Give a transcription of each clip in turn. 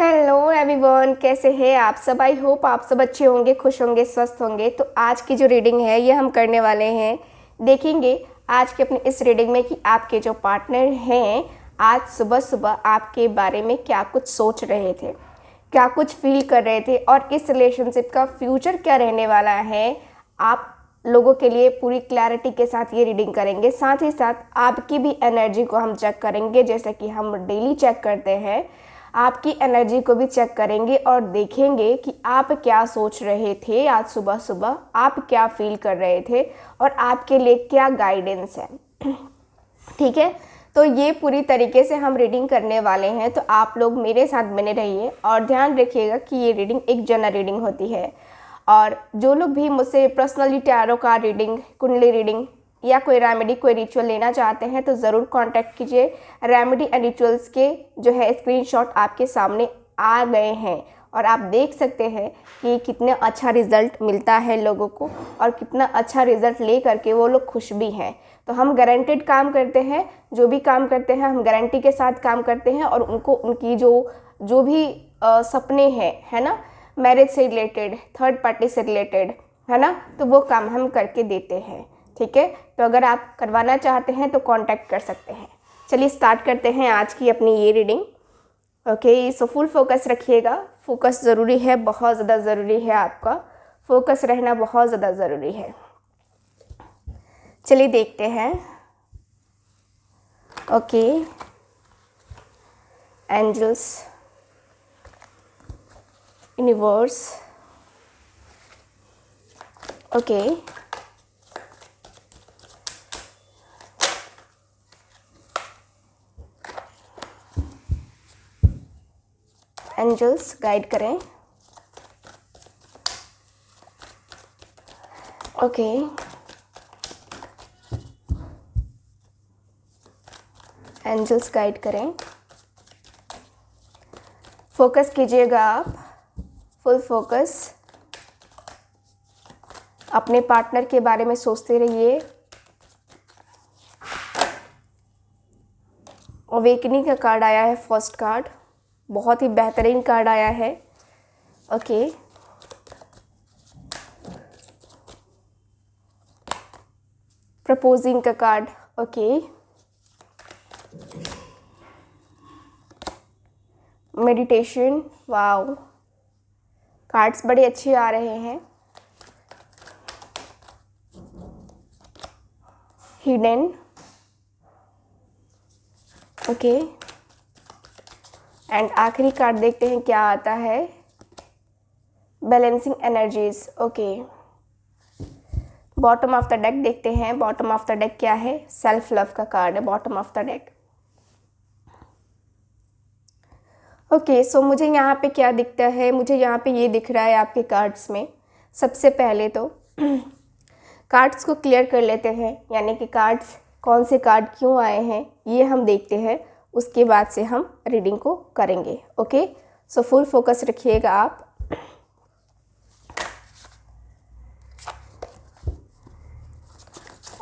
Hello everyone, कैसे हैं आप सब। आई होप आप सब अच्छे होंगे, खुश होंगे, स्वस्थ होंगे। तो आज की जो रीडिंग है ये हम करने वाले हैं, देखेंगे आज के अपने इस रीडिंग में कि आपके जो पार्टनर हैं आज सुबह सुबह आपके बारे में क्या कुछ सोच रहे थे, क्या कुछ फील कर रहे थे और इस रिलेशनशिप का फ्यूचर क्या रहने वाला है। आप लोगों के लिए पूरी क्लैरिटी के साथ ये रीडिंग करेंगे। साथ ही साथ आपकी भी एनर्जी को हम चेक करेंगे, जैसे कि हम डेली चेक करते हैं। आपकी एनर्जी को भी चेक करेंगे और देखेंगे कि आप क्या सोच रहे थे आज सुबह सुबह, आप क्या फील कर रहे थे और आपके लिए क्या गाइडेंस है। ठीक है, तो ये पूरी तरीके से हम रीडिंग करने वाले हैं, तो आप लोग मेरे साथ बने रहिए और ध्यान रखिएगा कि ये रीडिंग एक जनरल रीडिंग होती है। और जो लोग भी मुझसे पर्सनली टैरो का रीडिंग, कुंडली रीडिंग या कोई रेमेडी, कोई रिचुअल लेना चाहते हैं तो ज़रूर कांटेक्ट कीजिए। रेमेडी एंड रिचुअल्स के जो है स्क्रीनशॉट आपके सामने आ गए हैं और आप देख सकते हैं कि कितना अच्छा रिज़ल्ट मिलता है लोगों को और कितना अच्छा रिज़ल्ट ले करके वो लोग खुश भी हैं। तो हम गारंटेड काम करते हैं, जो भी काम करते हैं हम गारंटी के साथ काम करते हैं और उनको उनकी जो भी सपने हैं, है ना, मैरिज से रिलेटेड, थर्ड पार्टी से रिलेटेड, है ना, तो वो काम हम करके देते हैं। ठीक है, तो अगर आप करवाना चाहते हैं तो कांटेक्ट कर सकते हैं। चलिए स्टार्ट करते हैं आज की अपनी ये reading. Okay, so full focus रखिएगा। फोकस ज़रूरी है, बहुत ज़्यादा ज़रूरी है। आपका फोकस रहना बहुत ज़्यादा ज़रूरी है। चलिए देखते हैं। Okay, angels, universe, okay, angels guide करें। ओके, एंजल्स गाइड करें। फोकस कीजिएगा आप, फुल फोकस। अपने पार्टनर के बारे में सोचते रहिए। अवेकनिंग का कार्ड आया है, फर्स्ट कार्ड, बहुत ही बेहतरीन कार्ड आया है। ओके, प्रपोजिंग का card, okay, meditation, wow, cards बड़े अच्छे आ रहे हैं। हिडन, ओके, एंड आखिरी कार्ड देखते हैं क्या आता है, balancing energies. Okay, bottom of the deck देखते हैं। बॉटम ऑफ द डेक क्या है, सेल्फ लव का कार्ड है bottom of the deck. Okay, so मुझे यहाँ पे क्या दिखता है, मुझे यहाँ पे ये दिख रहा है आपके कार्ड्स में। सबसे पहले तो कार्ड्स को क्लियर कर लेते हैं, यानी कि कार्ड्स कौन से कार्ड क्यों आए हैं ये हम देखते हैं, उसके बाद से हम रीडिंग को करेंगे। ओके, सो फुल फोकस रखिएगा आप।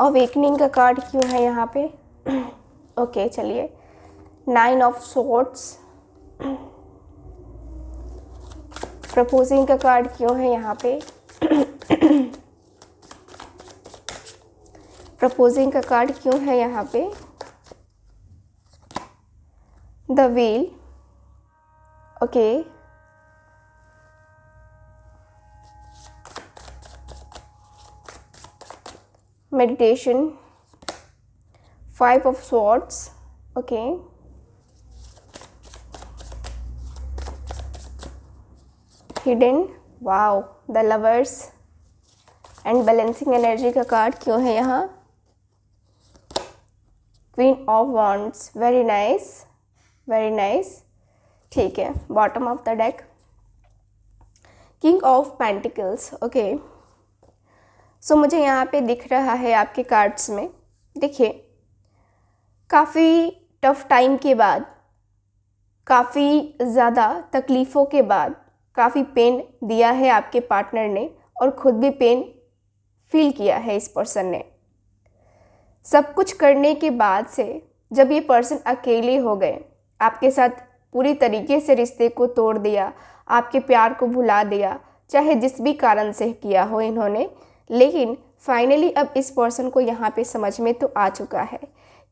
अवेकनिंग का कार्ड क्यों है यहाँ पे। ओके, चलिए, 9 ऑफ स्वॉर्ड्स। प्रपोजिंग का कार्ड क्यों है यहाँ पे। प्रपोजिंग का कार्ड क्यों है यहाँ पे, the wheel. Okay, meditation, 5 of swords. Okay, hidden, wow, the lovers and balancing energy का कार्ड क्यों है यहाँ, queen of wands. Very nice, very nice. ठीक है, bottom of the deck, king of pentacles. Okay, so मुझे यहाँ पे दिख रहा है आपके कार्ड्स में, देखिए, काफ़ी टफ टाइम के बाद, काफ़ी ज़्यादा तकलीफ़ों के बाद, काफ़ी पेन दिया है आपके पार्टनर ने और ख़ुद भी पेन फील किया है इस पर्सन ने। सब कुछ करने के बाद से जब ये पर्सन अकेले हो गए, आपके साथ पूरी तरीके से रिश्ते को तोड़ दिया, आपके प्यार को भुला दिया, चाहे जिस भी कारण से किया हो इन्होंने। लेकिन फाइनली अब इस पर्सन को यहाँ पे समझ में तो आ चुका है,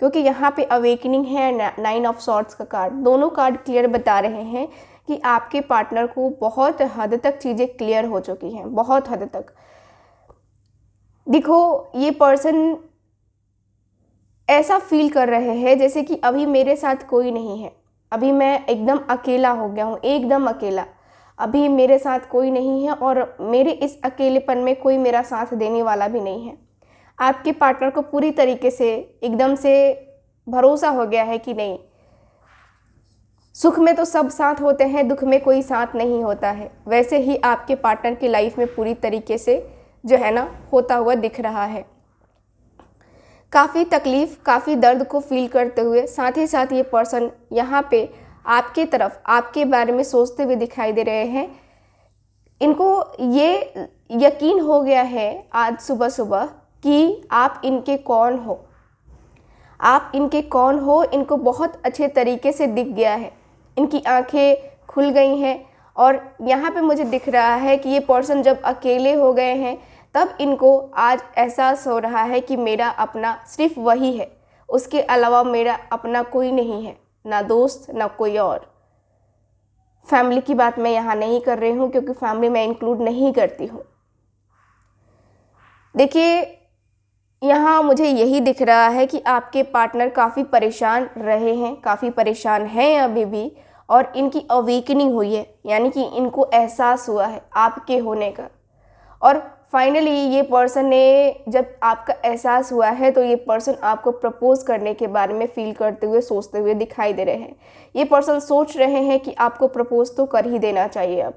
क्योंकि यहाँ पे अवेकनिंग है, 9 ऑफ सॉर्ड्स का कार्ड, दोनों कार्ड क्लियर बता रहे हैं कि आपके पार्टनर को बहुत हद तक चीज़ें क्लियर हो चुकी हैं, बहुत हद तक। देखो, ये पर्सन ऐसा फील कर रहे हैं जैसे कि अभी मेरे साथ कोई नहीं है, अभी मैं एकदम अकेला हो गया हूँ, एकदम अकेला, अभी मेरे साथ कोई नहीं है और मेरे इस अकेलेपन में कोई मेरा साथ देने वाला भी नहीं है। आपके पार्टनर को पूरी तरीके से एकदम से भरोसा हो गया है कि नहीं, सुख में तो सब साथ होते हैं, दुख में कोई साथ नहीं होता है। वैसे ही आपके पार्टनर की लाइफ में पूरी तरीके से जो है ना होता हुआ दिख रहा है। काफ़ी तकलीफ़, काफ़ी दर्द को फील करते हुए साथ ही साथ ये पर्सन यहाँ पे आपके तरफ, आपके बारे में सोचते हुए दिखाई दे रहे हैं। इनको ये यकीन हो गया है आज सुबह सुबह कि आप इनके कौन हो, आप इनके कौन हो, इनको बहुत अच्छे तरीके से दिख गया है, इनकी आंखें खुल गई हैं। और यहाँ पे मुझे दिख रहा है कि ये पर्सन जब अकेले हो गए हैं तब इनको आज एहसास हो रहा है कि मेरा अपना सिर्फ वही है, उसके अलावा मेरा अपना कोई नहीं है, ना दोस्त ना कोई और। फैमिली की बात मैं यहाँ नहीं कर रही हूँ, क्योंकि फैमिली मैं इंक्लूड नहीं करती हूँ। देखिए, यहाँ मुझे यही दिख रहा है कि आपके पार्टनर काफ़ी परेशान रहे हैं, काफ़ी परेशान हैं अभी भी, और इनकी अवेकनिंग हुई है, यानी कि इनको एहसास हुआ है आपके होने का। और फाइनली ये पर्सन ने, जब आपका एहसास हुआ है तो ये पर्सन आपको प्रपोज करने के बारे में फील करते हुए, सोचते हुए दिखाई दे रहे हैं। ये पर्सन सोच रहे हैं कि आपको प्रपोज तो कर ही देना चाहिए अब,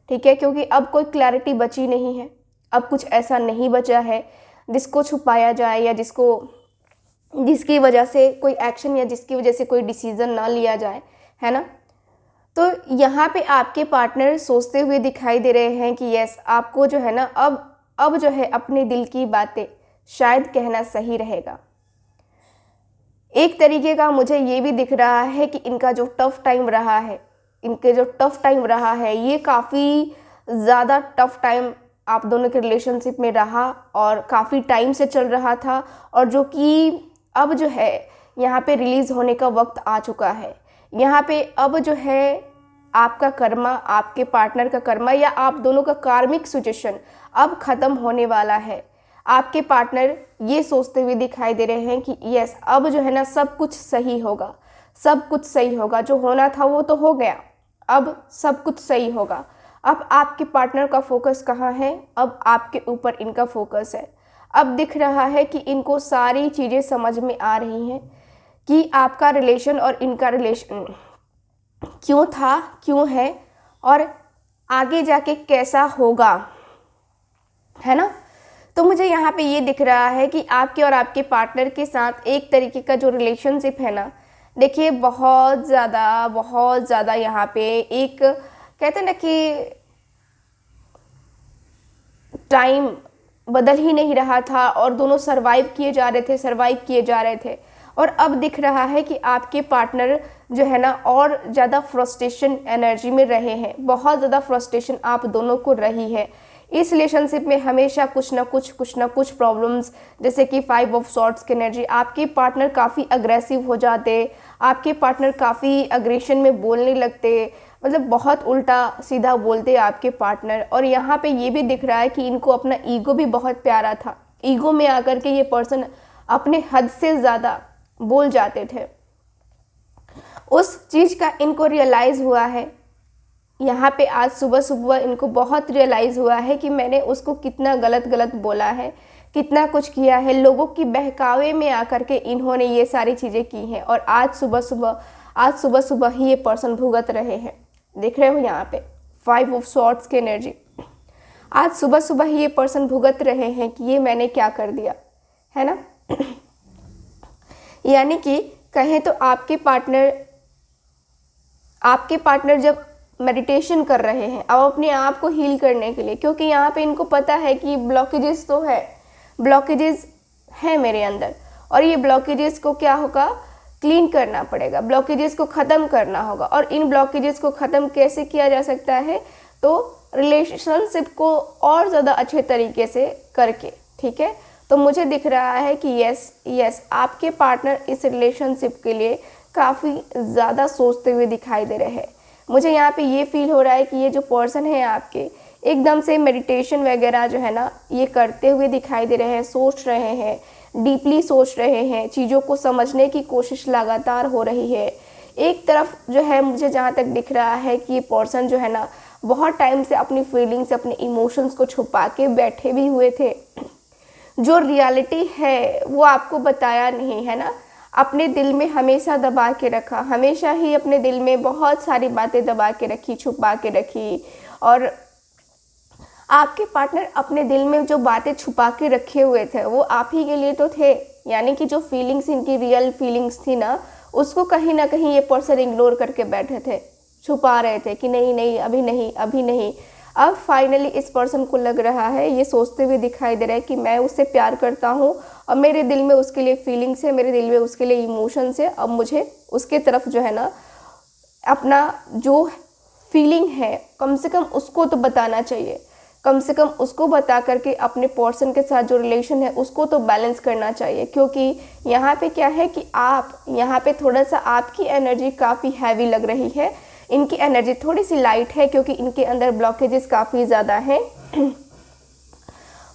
ठीक है, क्योंकि अब कोई क्लैरिटी बची नहीं है, अब कुछ ऐसा नहीं बचा है जिसको छुपाया जाए या जिसकी वजह से कोई एक्शन या जिसकी वजह से कोई डिसीज़न ना लिया जाए, है ना। तो यहाँ पे आपके पार्टनर सोचते हुए दिखाई दे रहे हैं कि यस, आपको जो है ना अब जो है अपने दिल की बातें शायद कहना सही रहेगा। एक तरीके का मुझे ये भी दिख रहा है कि इनका जो टफ़ टाइम रहा है, इनके जो टफ़ टाइम रहा है, ये काफ़ी ज़्यादा टफ़ टाइम आप दोनों के रिलेशनशिप में रहा और काफ़ी टाइम से चल रहा था, और जो कि अब जो है यहाँ पे रिलीज़ होने का वक्त आ चुका है। यहाँ पे अब जो है आपका कर्मा, आपके पार्टनर का कर्मा या आप दोनों का कार्मिक सिचुएशन अब ख़त्म होने वाला है। आपके पार्टनर ये सोचते हुए दिखाई दे रहे हैं कि यस, अब जो है ना सब कुछ सही होगा, सब कुछ सही होगा, जो होना था वो तो हो गया, अब सब कुछ सही होगा। अब आपके पार्टनर का फोकस कहाँ है? अब आपके ऊपर इनका फोकस है। अब दिख रहा है कि इनको सारी चीज़ें समझ में आ रही हैं कि आपका रिलेशन और इनका रिलेशन क्यों था, क्यों है, और आगे जाके कैसा होगा, है ना। तो मुझे यहाँ पे ये दिख रहा है कि आपके और आपके पार्टनर के साथ एक तरीके का जो रिलेशनशिप है ना, देखिए बहुत ज़्यादा यहाँ पे एक कहते हैं ना कि टाइम बदल ही नहीं रहा था और दोनों सरवाइव किए जा रहे थे। और अब दिख रहा है कि आपके पार्टनर जो है ना और ज़्यादा फ्रस्ट्रेशन एनर्जी में रहे हैं, बहुत ज़्यादा फ्रस्ट्रेशन आप दोनों को रही है। इस रिलेशनशिप में हमेशा कुछ ना कुछ प्रॉब्लम्स, जैसे कि 5 ऑफ सॉर्ड्स की एनर्जी, आपके पार्टनर काफ़ी अग्रेसिव हो जाते, आपके पार्टनर काफ़ी अग्रेशन में बोलने लगते, मतलब बहुत उल्टा सीधा बोलते आपके पार्टनर। और यहाँ पे ये भी दिख रहा है कि इनको अपना ईगो भी बहुत प्यारा था, ईगो में आकर के ये पर्सन अपने हद से ज़्यादा बोल जाते थे। उस चीज़ का इनको रियलाइज़ हुआ है यहाँ पे आज सुबह इनको बहुत रियलाइज़ हुआ है कि मैंने उसको कितना गलत बोला है, कितना कुछ किया है, लोगों की बहकावे में आकर के इन्होंने ये सारी चीज़ें की हैं। और आज सुबह ही ये पर्सन भुगत रहे हैं। देख रहे हो यहाँ पे 5 ऑफ सॉर्ड्स की एनर्जी, आज सुबह ही ये पर्सन भुगत रहे हैं कि ये मैंने क्या कर दिया, है ना। यानी कि कहें तो आपके पार्टनर जब मेडिटेशन कर रहे हैं अब अपने आप को हील करने के लिए, क्योंकि यहाँ पे इनको पता है कि ब्लॉकेजेस तो है, ब्लॉकेजेस हैं मेरे अंदर, और ये ब्लॉकेजेस को क्या होगा क्लीन करना पड़ेगा, ब्लॉकेजेस को ख़त्म करना होगा। और इन ब्लॉकेजेस को ख़त्म कैसे किया जा सकता है, तो रिलेशनशिप को और ज़्यादा अच्छे तरीके से करके, ठीक है। तो मुझे दिख रहा है कि यस आपके पार्टनर इस रिलेशनशिप के लिए काफ़ी ज़्यादा सोचते हुए दिखाई दे रहे हैं। मुझे यहाँ पे ये फील हो रहा है कि ये जो पर्सन है आपके, एकदम से मेडिटेशन वगैरह जो है ना ये करते हुए दिखाई दे रहे हैं, सोच रहे हैं, डीपली सोच रहे हैं, चीज़ों को समझने की कोशिश लगातार हो रही है। एक तरफ जो है मुझे जहाँ तक दिख रहा है कि ये पर्सन जो है ना बहुत टाइम से अपनी फीलिंग्स, अपने इमोशंस को छुपा के बैठे भी हुए थे। जो रियलिटी है वो आपको बताया नहीं है ना, अपने दिल में हमेशा दबा के रखा, हमेशा ही अपने दिल में बहुत सारी बातें दबा के रखी, छुपा के रखी। और आपके पार्टनर अपने दिल में जो बातें छुपा के रखे हुए थे वो आप ही के लिए तो थे, यानी कि जो फीलिंग्स इनकी रियल फीलिंग्स थी ना, उसको कहीं ना कहीं ये पर्सन इग्नोर करके बैठे थे, छुपा रहे थे कि नहीं नहीं अभी नहीं अभी नहीं। अब फाइनली इस पर्सन को लग रहा है, ये सोचते हुए दिखाई दे रहा है कि मैं उससे प्यार करता हूँ और मेरे दिल में उसके लिए फीलिंग्स है, मेरे दिल में उसके लिए इमोशंस है। अब मुझे उसके तरफ जो है ना अपना जो फीलिंग है कम से कम उसको तो बताना चाहिए, कम से कम उसको बता करके अपने पर्सन के साथ जो रिलेशन है उसको तो बैलेंस करना चाहिए। क्योंकि यहाँ पे क्या है कि आप यहाँ पे थोड़ा सा आपकी एनर्जी काफ़ी हैवी लग रही है, इनकी एनर्जी थोड़ी सी लाइट है क्योंकि इनके अंदर ब्लॉकेजेस काफ़ी ज़्यादा हैं।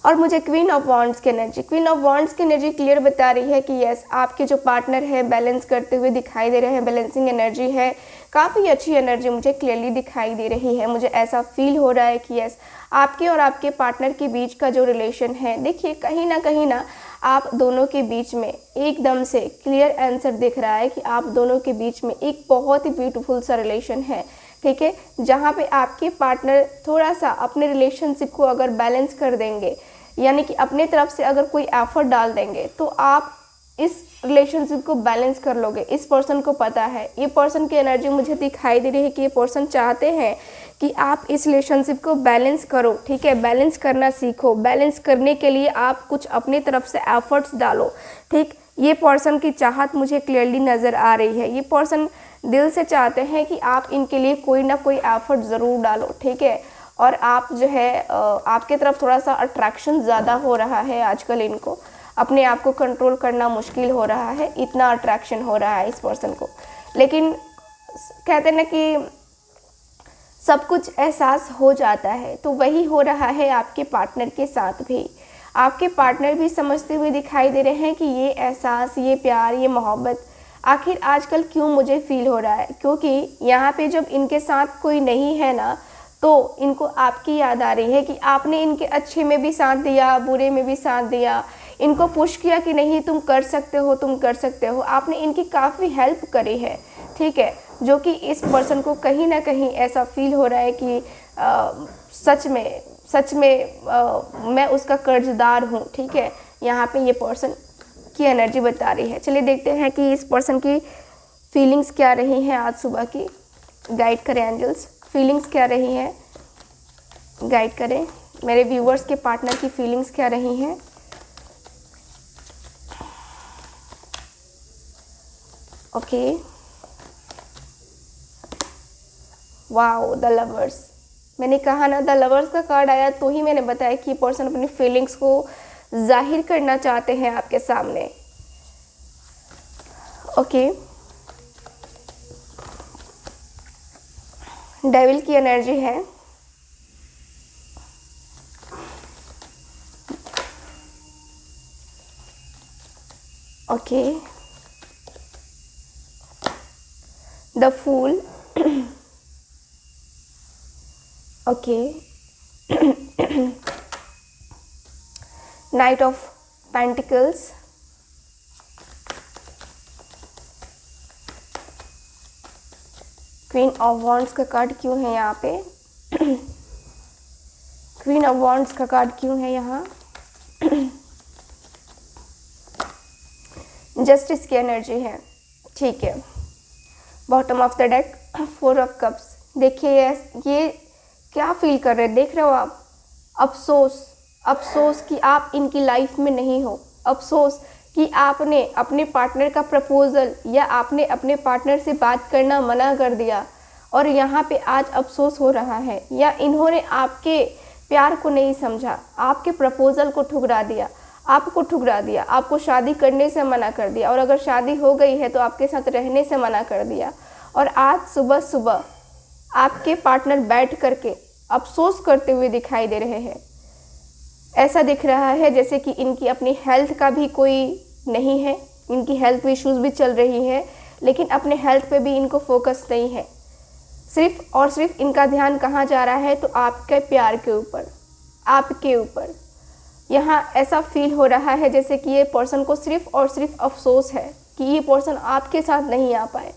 और मुझे क्वीन ऑफ वॉन्ड्स की एनर्जी क्लियर बता रही है कि यस आपके जो पार्टनर है बैलेंस करते हुए दिखाई दे रहे हैं, बैलेंसिंग एनर्जी है, काफ़ी अच्छी एनर्जी मुझे क्लियरली दिखाई दे रही है। मुझे ऐसा फील हो रहा है कि यस आपके और आपके पार्टनर के बीच का जो रिलेशन है, देखिए कहीं ना आप दोनों के बीच में एकदम से क्लियर आंसर दिख रहा है कि आप दोनों के बीच में एक बहुत ही ब्यूटीफुल सा रिलेशन है, ठीक है। जहाँ पे आपके पार्टनर थोड़ा सा अपने रिलेशनशिप को अगर बैलेंस कर देंगे, यानी कि अपने तरफ से अगर कोई एफर्ट डाल देंगे, तो आप इस रिलेशनशिप को बैलेंस कर लोगे। इस पर्सन को पता है, ये पर्सन की एनर्जी मुझे दिखाई दे रही है कि ये पर्सन चाहते हैं कि आप इस रिलेशनशिप को बैलेंस करो, ठीक है। बैलेंस करना सीखो, बैलेंस करने के लिए आप कुछ अपनी तरफ से एफर्ट्स डालो, ठीक। ये पर्सन की चाहत मुझे क्लियरली नज़र आ रही है। ये पर्सन दिल से चाहते हैं कि आप इनके लिए कोई ना कोई एफर्ट ज़रूर डालो, ठीक है। और आप जो है आपके तरफ थोड़ा सा अट्रैक्शन ज़्यादा हो रहा है आजकल, इनको अपने आप को कंट्रोल करना मुश्किल हो रहा है, इतना अट्रैक्शन हो रहा है इस पर्सन को। लेकिन कहते हैं ना कि सब कुछ एहसास हो जाता है, तो वही हो रहा है आपके पार्टनर के साथ भी। आपके पार्टनर भी समझते हुए दिखाई दे रहे हैं कि ये एहसास, ये प्यार, ये मोहब्बत आखिर आजकल क्यों मुझे फील हो रहा है। क्योंकि यहाँ पे जब इनके साथ कोई नहीं है ना, तो इनको आपकी याद आ रही है कि आपने इनके अच्छे में भी साथ दिया, बुरे में भी साथ दिया, इनको पुश किया कि नहीं तुम कर सकते हो, तुम कर सकते हो। आपने इनकी काफ़ी हेल्प करी है, ठीक है। जो कि इस पर्सन को कहीं ना कहीं ऐसा फील हो रहा है कि सच में मैं उसका कर्जदार हूँ, ठीक है। यहाँ पे ये पर्सन की एनर्जी बता रही है। चलिए देखते हैं कि इस पर्सन की फीलिंग्स क्या रही हैं आज सुबह की। गाइड करें एंजल्स, फीलिंग्स क्या रही हैं, गाइड करें मेरे व्यूवर्स के पार्टनर की फीलिंग्स क्या रही हैं। Okay, wow, the lovers. मैंने कहा ना, द लवर्स का कार्ड आया तो ही मैंने बताया कि ये पर्सन अपनी फीलिंग्स को जाहिर करना चाहते हैं आपके सामने। ओके, डेविल की एनर्जी है। Okay, the fool. Okay, knight of pentacles. Queen of wands का कार्ड क्यों है यहाँ पे? क्वीन ऑफ वॉन्ड्स का कार्ड क्यों है यहाँ? जस्टिस की एनर्जी है, ठीक है। Bottom of the deck, 4 of cups. देखिए ये क्या फील कर रहे हैं, देख रहे हो आप? अफसोस कि आप इनकी लाइफ में नहीं हो, अफसोस कि आपने अपने पार्टनर का प्रपोज़ल या आपने अपने पार्टनर से बात करना मना कर दिया और यहाँ पे आज अफसोस हो रहा है, या इन्होंने आपके प्यार को नहीं समझा, आपके प्रपोज़ल को ठुकरा दिया, आपको शादी करने से मना कर दिया, और अगर शादी हो गई है तो आपके साथ रहने से मना कर दिया। और आज सुबह सुबह आपके पार्टनर बैठ करके अफसोस करते हुए दिखाई दे रहे हैं। ऐसा दिख रहा है जैसे कि इनकी अपनी हेल्थ का भी कोई नहीं है, इनकी हेल्थ इश्यूज़ भी चल रही है, लेकिन अपने हेल्थ पे भी इनको फोकस नहीं है। सिर्फ और सिर्फ इनका ध्यान कहाँ जा रहा है, तो आपके प्यार के ऊपर, आपके ऊपर। यहाँ ऐसा फील हो रहा है जैसे कि ये पर्सन को सिर्फ और सिर्फ अफसोस है कि ये पर्सन आपके साथ नहीं आ पाए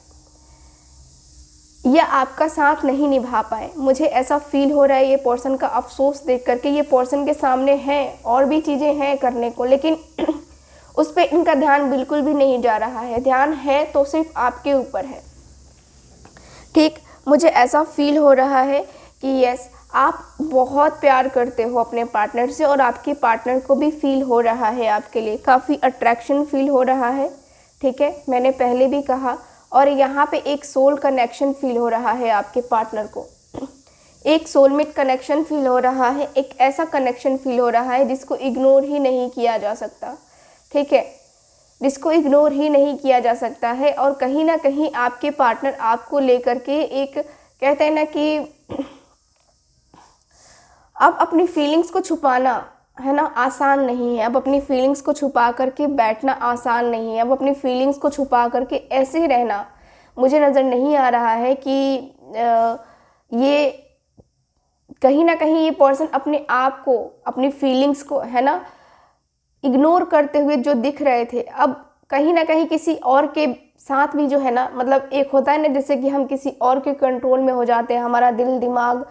या आपका साथ नहीं निभा पाए। मुझे ऐसा फील हो रहा है ये पर्सन का अफसोस देख करके। ये पर्सन के सामने हैं और भी चीज़ें हैं करने को, लेकिन उस पर इनका ध्यान बिल्कुल भी नहीं जा रहा है। ध्यान है तो सिर्फ आपके ऊपर है। ठीक, मुझे ऐसा फील हो रहा है कि यस, आप बहुत प्यार करते हो अपने पार्टनर से और आपके पार्टनर को भी फील हो रहा है आपके लिए, काफ़ी अट्रैक्शन फील हो रहा है। ठीक है, मैंने पहले भी कहा। और यहाँ पे एक सोल कनेक्शन फील हो रहा है आपके पार्टनर को, एक सोलमेट कनेक्शन फील हो रहा है, एक ऐसा कनेक्शन फील हो रहा है जिसको इग्नोर ही नहीं किया जा सकता। ठीक है, जिसको इग्नोर ही नहीं किया जा सकता है। और कहीं ना कहीं आपके पार्टनर आपको लेकर के एक, कहते हैं ना कि अब अपनी फीलिंग्स को छुपाना है ना आसान नहीं है। अब अपनी फीलिंग्स को छुपा करके बैठना आसान नहीं है। अब अपनी फीलिंग्स को छुपा करके ऐसे ही रहना, मुझे नज़र नहीं आ रहा है कि ये कहीं ना कहीं ये पर्सन अपने आप को, अपनी फीलिंग्स को है ना इग्नोर करते हुए जो दिख रहे थे, अब कहीं ना कहीं किसी और के साथ भी जो है ना, मतलब एक होता है ना जैसे कि हम किसी और के कंट्रोल में हो जाते हैं, हमारा दिल दिमाग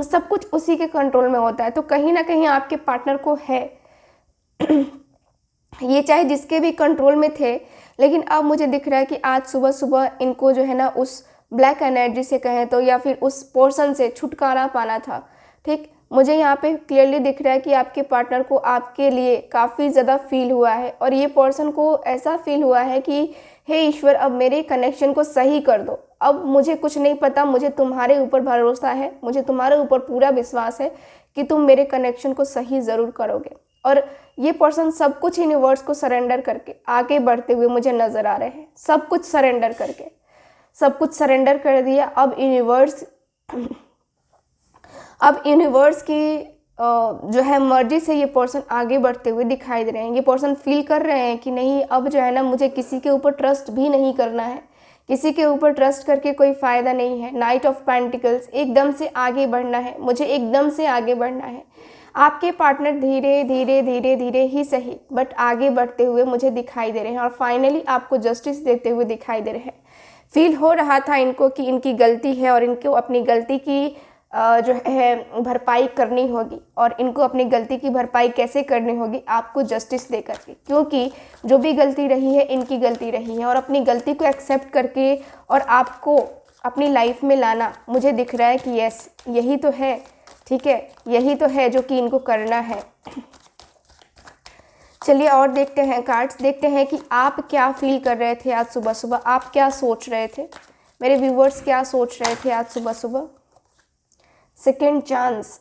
सब कुछ उसी के कंट्रोल में होता है। तो कहीं ना कहीं आपके पार्टनर को है ये चाहे जिसके भी कंट्रोल में थे, लेकिन अब मुझे दिख रहा है कि आज सुबह सुबह इनको जो है ना उस ब्लैक एनर्जी से कहें तो, या फिर उस पोर्शन से छुटकारा पाना था। ठीक, मुझे यहाँ पे क्लियरली दिख रहा है कि आपके पार्टनर को आपके लिए काफ़ी ज़्यादा फील हुआ है, और ये पर्सन को ऐसा फील हुआ है कि हे ईश्वर, अब मेरे कनेक्शन को सही कर दो। अब मुझे कुछ नहीं पता, मुझे तुम्हारे ऊपर भरोसा है, मुझे तुम्हारे ऊपर पूरा विश्वास है कि तुम मेरे कनेक्शन को सही ज़रूर करोगे। और ये पर्सन सब कुछ यूनिवर्स को सरेंडर करके आगे बढ़ते हुए मुझे नज़र आ रहे हैं। सब कुछ सरेंडर करके, सब कुछ सरेंडर कर दिया। अब यूनिवर्स की जो है मर्जी से ये पर्सन आगे बढ़ते हुए दिखाई दे रहे हैं। ये पर्सन फील कर रहे हैं कि नहीं, अब जो है ना मुझे किसी के ऊपर ट्रस्ट भी नहीं करना है, किसी के ऊपर ट्रस्ट करके कोई फ़ायदा नहीं है। नाइट ऑफ पेंटिकल्स, एकदम से आगे बढ़ना है, मुझे एकदम से आगे बढ़ना है। आपके पार्टनर धीरे धीरे धीरे धीरे ही सही बट आगे बढ़ते हुए मुझे दिखाई दे रहे हैं, और फाइनली आपको जस्टिस देते हुए दिखाई दे रहे हैं। फील हो रहा था इनको कि इनकी गलती है और इनको अपनी गलती की जो है भरपाई करनी होगी, और इनको अपनी गलती की भरपाई कैसे करनी होगी, आपको जस्टिस दे करके, क्योंकि जो भी गलती रही है इनकी गलती रही है। और अपनी गलती को एक्सेप्ट करके और आपको अपनी लाइफ में लाना, मुझे दिख रहा है कि यस, यही तो है। ठीक है, यही तो है जो कि इनको करना है। चलिए और देखते हैं कार्ड्स, देखते हैं कि आप क्या फील कर रहे थे आज सुबह सुबह, आप क्या सोच रहे थे, मेरे व्यूवर्स क्या सोच रहे थे आज सुबह सुबह। Second chance,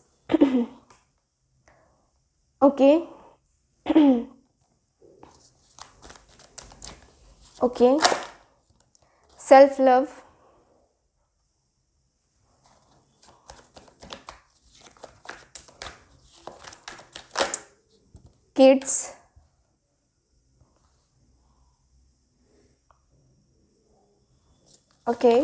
okay okay, self love, kids, okay,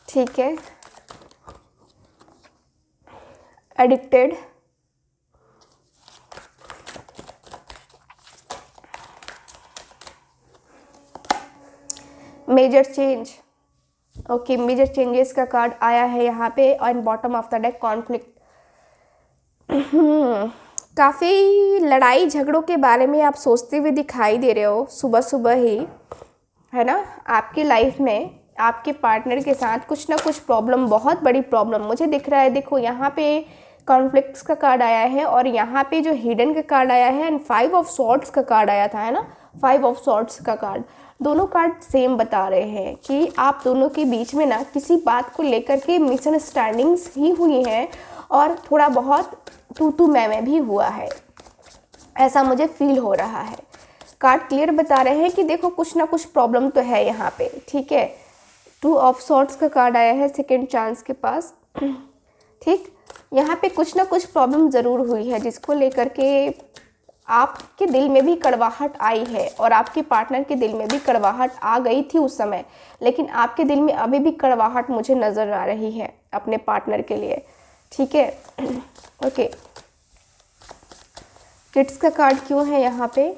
ठीक है, addicted, major change, okay, major changes का कार्ड आया है यहाँ पे, और bottom of the deck conflict. काफ़ी लड़ाई झगड़ों के बारे में आप सोचते हुए दिखाई दे रहे हो सुबह सुबह ही, है ना। आपकी लाइफ में आपके पार्टनर के साथ कुछ ना कुछ प्रॉब्लम, बहुत बड़ी प्रॉब्लम मुझे दिख रहा है। देखो यहाँ पे कॉन्फ्लिक्ट्स का कार्ड आया है और यहाँ पे जो हिडन का कार्ड आया है एंड 5 ऑफ सॉर्ड्स का कार्ड आया था, है ना, 5 ऑफ सॉर्ड्स का कार्ड। दोनों कार्ड सेम बता रहे हैं कि आप दोनों के बीच में ना किसी बात को लेकर के मिसअंडरस्टैंडिंग्स ही हुई हैं और थोड़ा बहुत तू मैं भी हुआ है, ऐसा मुझे फील हो रहा है। कार्ड क्लियर बता रहे हैं कि देखो कुछ ना कुछ प्रॉब्लम तो है यहाँ पे, ठीक है। 2 ऑफ सॉर्ड्स का कार्ड आया है सेकेंड चांस के पास, ठीक। यहाँ पे कुछ ना कुछ प्रॉब्लम ज़रूर हुई है जिसको लेकर के आपके दिल में भी कड़वाहट आई है और आपके पार्टनर के दिल में भी कड़वाहट आ गई थी उस समय, लेकिन आपके दिल में अभी भी कड़वाहट मुझे नज़र आ रही है अपने पार्टनर के लिए, ठीक है। ओके, किड्स का कार्ड क्यों है यहाँ पे?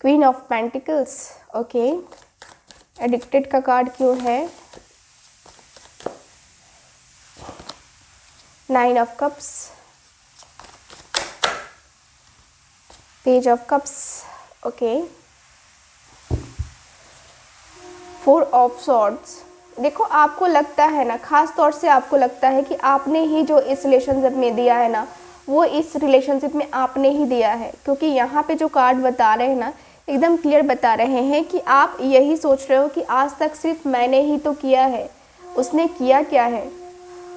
Queen of pentacles, okay. Addicted का कार्ड क्यों है? 9 of cups, page of cups, okay. 4 of swords. देखो आपको लगता है ना, ख़ास तौर से आपको लगता है कि आपने ही जो इस रिलेशनशिप में दिया है ना, वो इस रिलेशनशिप में आपने ही दिया है, क्योंकि यहाँ पे जो कार्ड बता रहे हैं ना, एकदम क्लियर बता रहे हैं कि आप यही सोच रहे हो कि आज तक सिर्फ मैंने ही तो किया है, उसने किया क्या है?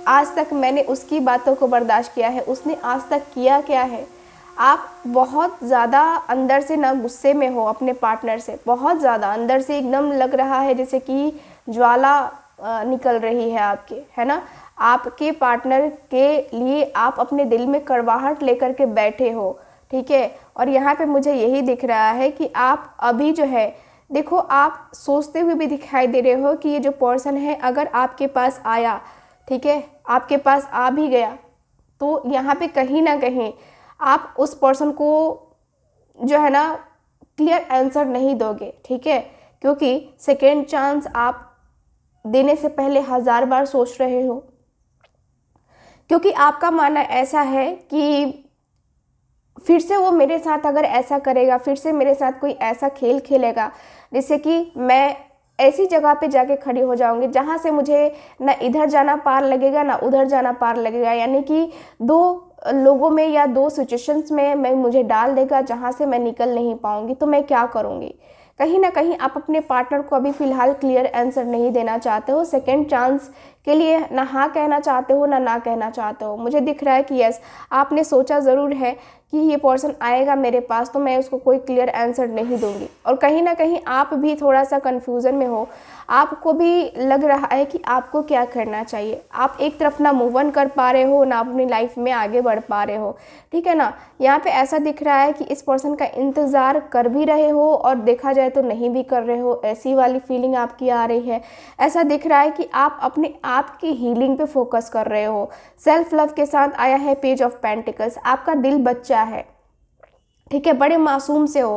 आज तक मैंने उसकी बातों को बर्दाश्त किया है, उसने आज तक किया क्या है? आप बहुत ज़्यादा अंदर से ना गुस्से में हो अपने पार्टनर से, बहुत ज़्यादा अंदर से एकदम लग रहा है जैसे कि ज्वाला निकल रही है आपके, है ना। आपके पार्टनर के लिए आप अपने दिल में कड़वाहट लेकर के बैठे हो, ठीक है। और यहाँ पे मुझे यही दिख रहा है कि आप अभी जो है, देखो आप सोचते हुए भी दिखाई दे रहे हो कि ये जो पर्सन है अगर आपके पास आया, ठीक है, आपके पास आ भी गया, तो यहाँ पे कहीं ना कहीं आप उस पर्सन को जो है ना क्लियर आंसर नहीं दोगे, ठीक है, क्योंकि सेकेंड चांस आप देने से पहले 1000 बार सोच रहे हो, क्योंकि आपका मानना ऐसा है कि फिर से वो मेरे साथ अगर ऐसा करेगा, फिर से मेरे साथ कोई ऐसा खेल खेलेगा जिससे कि मैं ऐसी जगह पे जाके खड़ी हो जाऊंगी जहाँ से मुझे ना इधर जाना पार लगेगा ना उधर जाना पार लगेगा, यानी कि 2 लोगों में या 2 सिचुएशंस में मैं मुझे डाल देगा जहाँ से मैं निकल नहीं पाऊंगी। तो मैं क्या करूँगी? कहीं ना कहीं आप अपने पार्टनर को अभी फ़िलहाल क्लियर आंसर नहीं देना चाहते हो, सेकेंड चांस के लिए ना हाँ कहना चाहते हो ना कहना चाहते हो। मुझे दिख रहा है कि यस, आपने सोचा ज़रूर है कि ये पर्सन आएगा मेरे पास तो मैं उसको कोई क्लियर आंसर नहीं दूंगी, और कहीं ना कहीं आप भी थोड़ा सा कन्फ्यूज़न में हो, आपको भी लग रहा है कि आपको क्या करना चाहिए। आप एक तरफ ना मूव ऑन कर पा रहे हो ना अपनी लाइफ में आगे बढ़ पा रहे हो, ठीक है ना। यहाँ पे ऐसा दिख रहा है कि इस पर्सन का इंतज़ार कर भी रहे हो और देखा जाए तो नहीं भी कर रहे हो, ऐसी वाली फीलिंग आपकी आ रही है। ऐसा दिख रहा है कि आप अपने आप की हीलिंग पे फोकस कर रहे हो। सेल्फ लव के साथ आया है पेज ऑफ पेंटिकल्स। आपका दिल बच्चा है, ठीक है, बड़े मासूम से हो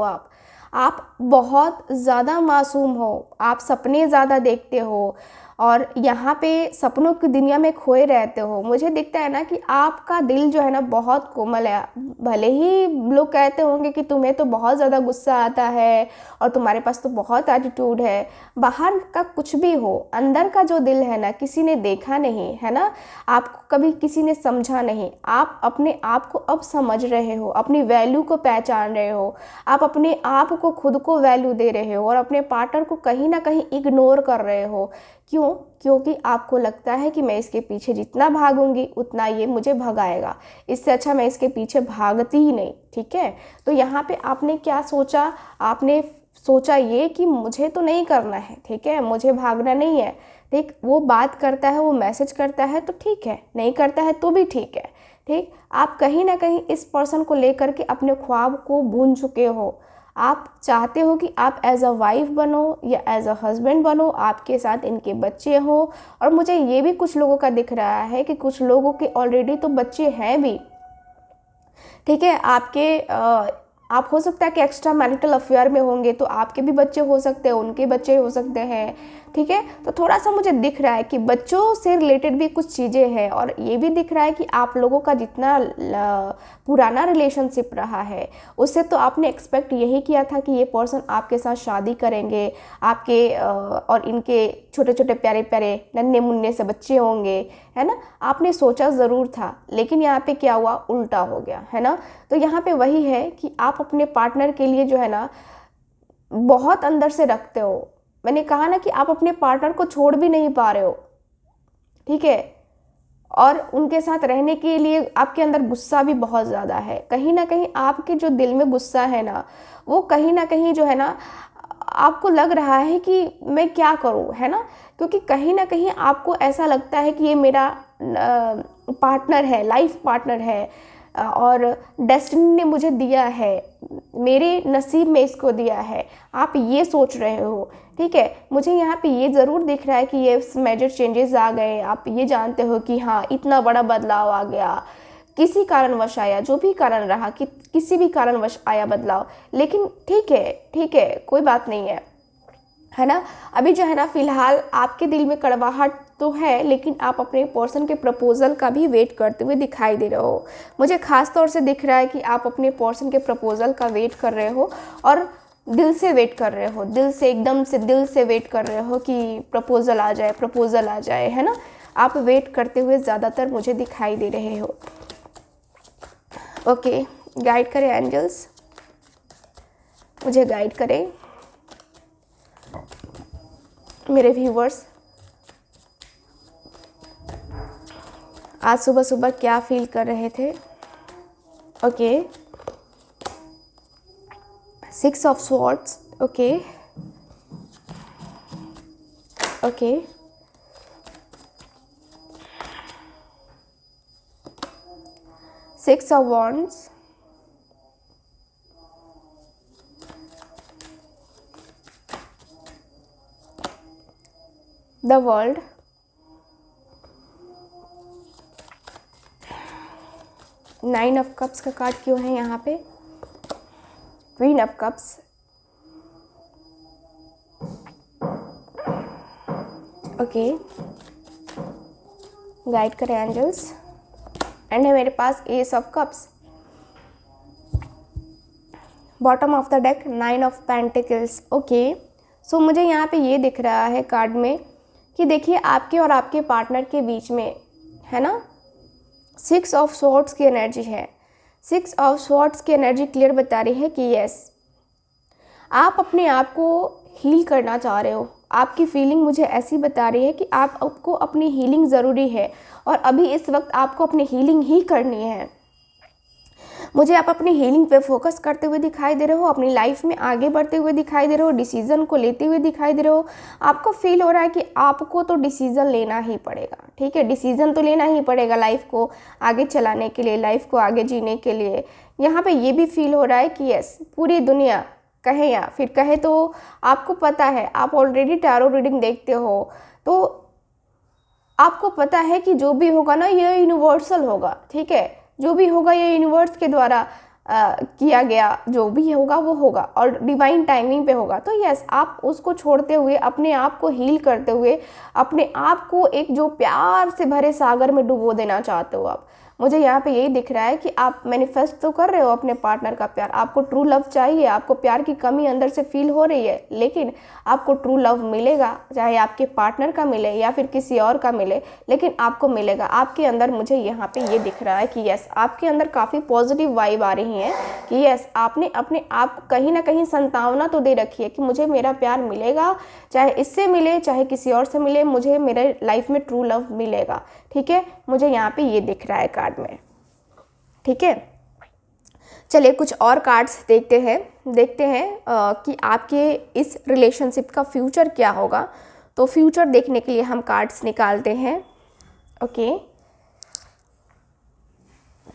आप बहुत ज़्यादा मासूम हो, आप सपने ज़्यादा देखते हो और यहाँ पे सपनों की दुनिया में खोए रहते हो। मुझे दिखता है ना कि आपका दिल जो है ना बहुत कोमल है। भले ही लोग कहते होंगे कि तुम्हें तो बहुत ज़्यादा गुस्सा आता है और तुम्हारे पास तो बहुत एटीट्यूड है, बाहर का कुछ भी हो, अंदर का जो दिल है ना किसी ने देखा नहीं है ना, आपको कभी किसी ने समझा नहीं। आप अपने आप को अब समझ रहे हो, अपनी वैल्यू को पहचान रहे हो, आप अपने आप को खुद को वैल्यू दे रहे हो और अपने पार्टनर को कहीं ना कहीं इग्नोर कर रहे हो। क्यों? क्योंकि आपको लगता है कि मैं इसके पीछे जितना भागूंगी उतना ये मुझे भगाएगा, इससे अच्छा मैं इसके पीछे भागती ही नहीं, ठीक है। तो यहाँ पे आपने क्या सोचा? आपने सोचा ये कि मुझे तो नहीं करना है, ठीक है, मुझे भागना नहीं है, ठीक। वो बात करता है, वो मैसेज करता है तो ठीक है, नहीं करता है तो भी ठीक है, ठीक। आप कहीं ना कहीं इस पर्सन को लेकर के अपने ख्वाब को भूल चुके हो। आप चाहते हो कि आप एज अ वाइफ बनो या एज अ हस्बैंड बनो, आपके साथ इनके बच्चे हों, और मुझे ये भी कुछ लोगों का दिख रहा है कि कुछ लोगों के ऑलरेडी तो बच्चे हैं भी, ठीक है। आप हो सकता है कि एक्स्ट्रा मैरिटल अफेयर में होंगे तो आपके भी बच्चे हो सकते हैं, उनके बच्चे हो सकते हैं, ठीक है। तो थोड़ा सा मुझे दिख रहा है कि बच्चों से रिलेटेड भी कुछ चीज़ें हैं, और ये भी दिख रहा है कि आप लोगों का जितना पुराना रिलेशनशिप रहा है उससे तो आपने एक्सपेक्ट यही किया था कि ये पर्सन आपके साथ शादी करेंगे, आपके और इनके छोटे छोटे प्यारे प्यारे नन्हे मुन्ने से बच्चे होंगे, है ना। आपने सोचा ज़रूर था, लेकिन यहाँ पे क्या हुआ, उल्टा हो गया, है ना। तो यहाँ पे वही है कि आप अपने पार्टनर के लिए जो है ना बहुत अंदर से रखते हो। मैंने कहा ना कि आप अपने पार्टनर को छोड़ भी नहीं पा रहे हो, ठीक है। और उनके साथ रहने के लिए आपके अंदर गुस्सा भी बहुत ज़्यादा है। कहीं ना कहीं आपके जो दिल में गुस्सा है ना, वो कहीं ना कहीं जो है ना आपको लग रहा है कि मैं क्या करूं, है ना। क्योंकि कहीं ना कहीं आपको ऐसा लगता है कि ये मेरा पार्टनर है, लाइफ पार्टनर है, और डेस्टिनी ने मुझे दिया है, मेरे नसीब में इसको दिया है, आप ये सोच रहे हो, ठीक है। मुझे यहाँ पे ये ज़रूर दिख रहा है कि ये मेजर चेंजेस आ गए, आप ये जानते हो कि हाँ इतना बड़ा बदलाव आ गया, किसी कारणवश आया, जो भी कारण रहा, कि किसी भी कारणवश आया बदलाव, लेकिन ठीक है, कोई बात नहीं है ना। अभी जो है ना फिलहाल आपके दिल में कड़वाहट तो है, लेकिन आप अपने पर्सन के प्रपोजल का भी वेट करते हुए दिखाई दे रहे हो। मुझे खास तौर से दिख रहा है कि आप अपने पर्सन के प्रपोजल का वेट कर रहे हो, और दिल से वेट कर रहे हो, दिल से, एकदम से दिल से वेट कर रहे हो कि प्रपोजल आ जाए, प्रपोजल आ जाए, है ना। आप वेट करते हुए ज़्यादातर मुझे दिखाई दे रहे हो। ओके, गाइड करें एंजल्स, मुझे गाइड करें मेरे व्यूवर्स। आज सुबह सुबह क्या फील कर रहे थे। Okay, 6 of swords, okay okay, 6 of wands, the world, nine of cups का कार्ड क्यों है यहाँ पे, queen of cups, okay, guide करें एंजल्स। एंड है मेरे पास ace of cups, bottom of the deck, 9 of pentacles, okay. So मुझे यहाँ पे ये दिख रहा है कार्ड में कि देखिए आपके और आपके पार्टनर के बीच में, है ना, 6 ऑफ स्वॉर्ड्स की एनर्जी है। 6 ऑफ स्वॉर्ड्स की एनर्जी क्लियर बता रही है कि यस, आप अपने आप को हील करना चाह रहे हो। आपकी फीलिंग मुझे ऐसी बता रही है कि आपको अपनी हीलिंग ज़रूरी है, और अभी इस वक्त आपको अपनी हीलिंग ही करनी है। मुझे आप अपनी हीलिंग पे फोकस करते हुए दिखाई दे रहे हो, अपनी लाइफ में आगे बढ़ते हुए दिखाई दे रहे हो, डिसीज़न को लेते हुए दिखाई दे रहे हो। आपको फील हो रहा है कि आपको तो डिसीज़न लेना ही पड़ेगा, ठीक है, डिसीज़न तो लेना ही पड़ेगा लाइफ को आगे चलाने के लिए, लाइफ को आगे जीने के लिए। यहाँ पे ये भी फील हो रहा है कि यस, पूरी दुनिया कहे या फिर कहे तो आपको पता है, आप ऑलरेडी टैरो रीडिंग देखते हो, तो आपको पता है कि जो भी होगा ना ये यूनिवर्सल होगा, ठीक है, जो भी होगा ये यूनिवर्स के द्वारा किया गया, जो भी होगा वो होगा, और डिवाइन टाइमिंग पे होगा। तो यस, आप उसको छोड़ते हुए, अपने आप को हील करते हुए, अपने आप को एक जो प्यार से भरे सागर में डुबो देना चाहते हो आप। मुझे यहाँ पे यही दिख रहा है कि आप मैनिफेस्ट तो कर रहे हो अपने पार्टनर का प्यार, आपको ट्रू लव चाहिए, आपको प्यार की कमी अंदर से फील हो रही है, लेकिन आपको ट्रू लव मिलेगा, चाहे आपके पार्टनर का मिले या फिर किसी और का मिले, लेकिन आपको मिलेगा। आपके अंदर मुझे यहाँ पे ये दिख रहा है कि यस, आपके अंदर काफ़ी पॉजिटिव वाइब आ रही है कि यस, आपने अपने आप कहीं ना कहीं संभावना तो दे रखी है कि मुझे मेरा प्यार मिलेगा, चाहे इससे मिले चाहे किसी और से मिले, मुझे मेरे लाइफ में ट्रू लव मिलेगा, ठीक है। मुझे यहाँ पे ये दिख रहा है कार्ड में, ठीक है। चलिए कुछ और कार्ड्स देखते हैं कि आपके इस रिलेशनशिप का फ्यूचर क्या होगा। तो फ्यूचर देखने के लिए हम कार्ड्स निकालते हैं, ओके।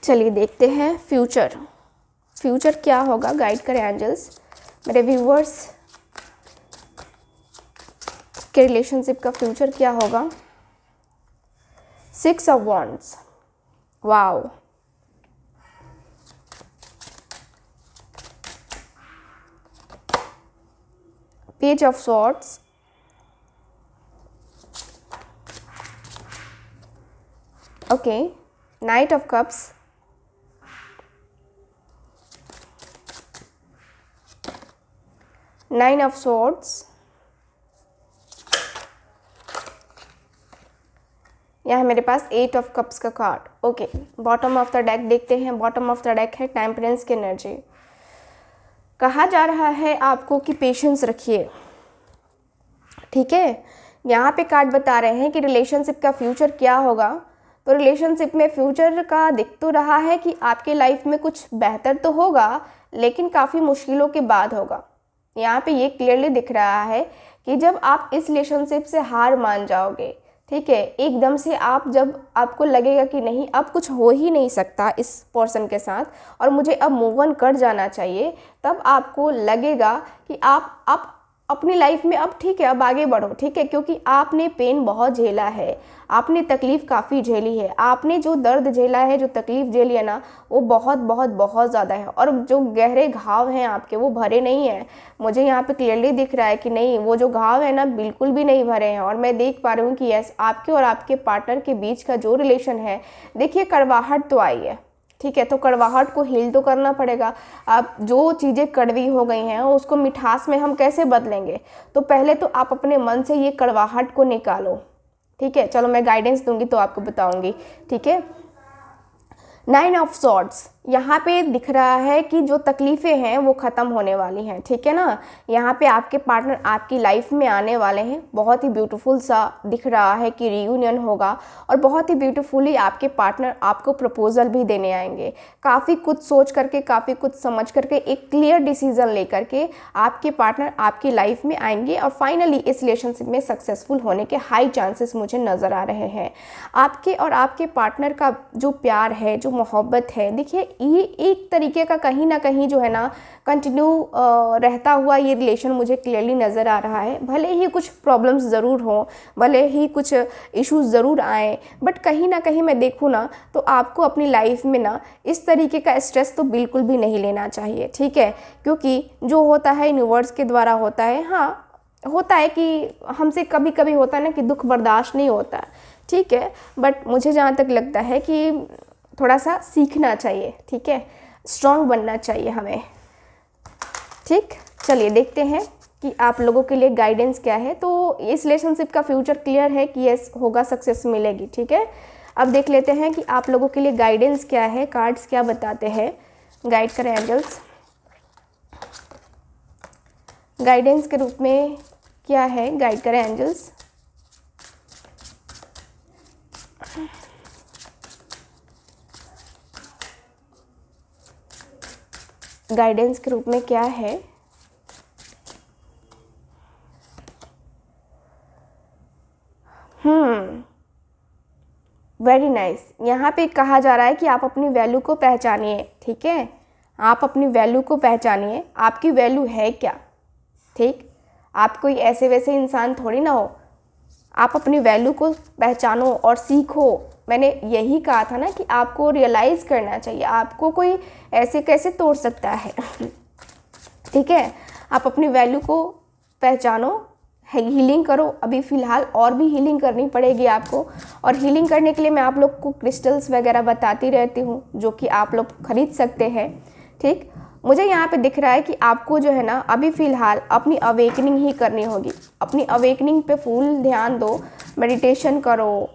चलिए देखते हैं फ्यूचर क्या होगा, गाइड करें एंजल्स मेरे व्यूवर्स के रिलेशनशिप का फ्यूचर क्या होगा। 6 of wands, wow, page of swords, okay, knight of cups, nine of swords, यहाँ मेरे पास एट ऑफ कप्स का card. Okay, bottom of the deck देखते हैं। बॉटम ऑफ द डेक है टेम्परेंस की एनर्जी। कहा जा रहा है आपको कि पेशेंस रखिए, ठीक है। यहाँ पे कार्ड बता रहे हैं कि रिलेशनशिप का फ्यूचर क्या होगा। तो रिलेशनशिप में फ्यूचर का दिख तो रहा है कि आपके लाइफ में कुछ बेहतर तो होगा, लेकिन काफ़ी मुश्किलों के बाद होगा। यहाँ पे ये क्लियरली दिख रहा है कि जब आप इस रिलेशनशिप से हार मान जाओगे, ठीक है, एकदम से आप जब आपको लगेगा कि नहीं अब कुछ हो ही नहीं सकता इस पर्सन के साथ और मुझे अब मूव ऑन कर जाना चाहिए, तब आपको लगेगा कि आप अपनी लाइफ में अब ठीक है अब आगे बढ़ो, ठीक है, क्योंकि आपने पेन बहुत झेला है, आपने तकलीफ़ काफ़ी झेली है, आपने जो दर्द झेला है, जो तकलीफ़ झेली है ना, वो बहुत बहुत बहुत ज़्यादा है और जो गहरे घाव हैं आपके वो भरे नहीं हैं। मुझे यहाँ पे क्लियरली दिख रहा है कि नहीं, वो जो घाव है ना बिल्कुल भी नहीं भरे हैं। और मैं देख पा रही हूँ कि यस, आपके और आपके पार्टनर के बीच का जो रिलेशन है, देखिए कड़वाहट तो आई है, ठीक है, तो कड़वाहट को हील तो करना पड़ेगा। अब जो चीज़ें कड़वी हो गई हैं उसको मिठास में हम कैसे बदलेंगे? तो पहले तो आप अपने मन से ये कड़वाहट को निकालो, ठीक है। चलो मैं गाइडेंस दूंगी तो आपको बताऊंगी, ठीक है। नाइन ऑफ सॉर्ड्स, यहाँ पे दिख रहा है कि जो तकलीफ़ें हैं वो ख़त्म होने वाली हैं, ठीक है ना। यहाँ पे आपके पार्टनर आपकी लाइफ में आने वाले हैं। बहुत ही ब्यूटीफुल सा दिख रहा है कि रीयूनियन होगा और बहुत ही ब्यूटीफुली आपके पार्टनर आपको प्रपोजल भी देने आएंगे। काफ़ी कुछ सोच करके, काफ़ी कुछ समझ करके, एक क्लियर डिसीज़न लेकर के आपके पार्टनर आपकी लाइफ में आएंगे और फाइनली इस रिलेशनशिप में सक्सेसफुल होने के हाई चांसेस मुझे नज़र आ रहे हैं। आपके और आपके पार्टनर का जो प्यार है, जो मोहब्बत है, देखिए ये एक तरीके का कहीं ना कहीं जो है ना कंटिन्यू रहता हुआ ये रिलेशन मुझे क्लियरली नज़र आ रहा है। भले ही कुछ प्रॉब्लम्स ज़रूर हों, भले ही कुछ इश्यूज ज़रूर आएँ, बट कहीं ना कहीं मैं देखूँ ना तो आपको अपनी लाइफ में ना इस तरीके का स्ट्रेस तो बिल्कुल भी नहीं लेना चाहिए, ठीक है। क्योंकि जो होता है यूनिवर्स के द्वारा होता है। हाँ, होता है कि हमसे कभी कभी होता है ना कि दुख बर्दाश्त नहीं होता, ठीक है, बट मुझे जहाँ तक लगता है कि थोड़ा सा सीखना चाहिए, ठीक है, स्ट्रॉन्ग बनना चाहिए हमें, ठीक। चलिए देखते हैं कि आप लोगों के लिए गाइडेंस क्या है। तो इस रिलेशनशिप का फ्यूचर क्लियर है कि यस होगा, सक्सेस मिलेगी, ठीक है। अब देख लेते हैं कि आप लोगों के लिए गाइडेंस क्या है, कार्ड्स क्या बताते हैं। गाइड करें एंजल्स, गाइडेंस के रूप में क्या है, गाइड करें एंजल्स। गाइडेंस के रूप में क्या है। Very nice. यहाँ पे कहा जा रहा है कि आप अपनी वैल्यू को पहचानिए, ठीक है, आप अपनी वैल्यू को पहचानिए। आपकी वैल्यू है क्या, ठीक। आप कोई ऐसे वैसे इंसान थोड़ी ना हो। आप अपनी वैल्यू को पहचानो और सीखो। मैंने यही कहा था ना कि आपको रियलाइज़ करना चाहिए, आपको कोई ऐसे कैसे तोड़ सकता है ठीक है। आप अपनी वैल्यू को पहचानो, हीलिंग करो। अभी फ़िलहाल और भी हीलिंग करनी पड़ेगी आपको, और हीलिंग करने के लिए मैं आप लोग को क्रिस्टल्स वगैरह बताती रहती हूँ जो कि आप लोग खरीद सकते हैं, ठीक। मुझे यहाँ पे दिख रहा है कि आपको जो है ना अभी फ़िलहाल अपनी अवेकनिंग ही करनी होगी। अपनी अवेकनिंग पे फुल ध्यान दो, मेडिटेशन करो।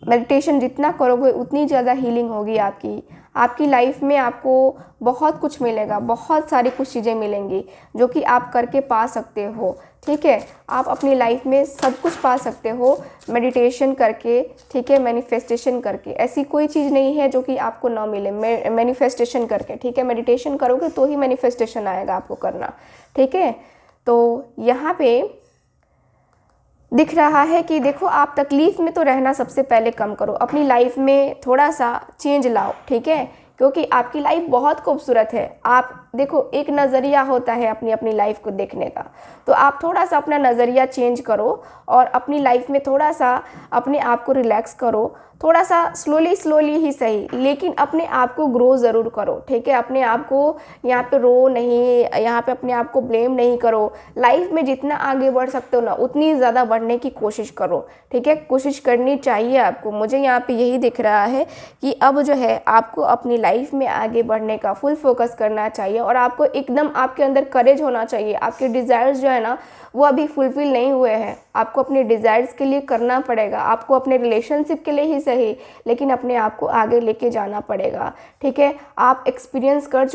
मेडिटेशन जितना करोगे उतनी ज़्यादा हीलिंग होगी आपकी लाइफ में। आपको बहुत कुछ मिलेगा, बहुत सारी कुछ चीज़ें मिलेंगी जो कि आप करके पा सकते हो, ठीक है। आप अपनी लाइफ में सब कुछ पा सकते हो मेडिटेशन करके, ठीक है, मैनिफेस्टेशन करके। ऐसी कोई चीज़ नहीं है जो कि आपको ना मिले मैनिफेस्टेशन करके, ठीक है। मेडिटेशन करोगे तो ही मैनिफेस्टेशन आएगा आपको करना, ठीक है। तो यहाँ पे दिख रहा है कि देखो, आप तकलीफ़ में तो रहना सबसे पहले कम करो, अपनी लाइफ में थोड़ा सा चेंज लाओ, ठीक है, क्योंकि आपकी लाइफ बहुत खूबसूरत है। आप देखो, एक नज़रिया होता है अपनी अपनी लाइफ को देखने का, तो आप थोड़ा सा अपना नज़रिया चेंज करो और अपनी लाइफ में थोड़ा सा अपने आप को रिलैक्स करो। थोड़ा सा स्लोली ही सही, लेकिन अपने आप को ग्रो ज़रूर करो, ठीक है। अपने आप को यहाँ पे रो नहीं, यहाँ पे अपने आप को ब्लेम नहीं करो। लाइफ में जितना आगे बढ़ सकते हो ना उतनी ज़्यादा बढ़ने की कोशिश करो, ठीक है। कोशिश करनी चाहिए आपको। मुझे यहाँ पे यही दिख रहा है कि अब जो है आपको अपनी लाइफ में आगे बढ़ने का फुल फोकस करना चाहिए और आपको एकदम आपके अंदर करेज होना चाहिए। आपके डिज़ायर्स जो है ना वो अभी फुलफ़िल नहीं हुए हैं, आपको अपने डिज़ायर्स के लिए करना पड़ेगा। आपको अपने रिलेशनशिप के लिए ही सही, लेकिन अपने आप को आगे लेके जाना पड़ेगा, ठीक है। आप एक्सपीरियंस कर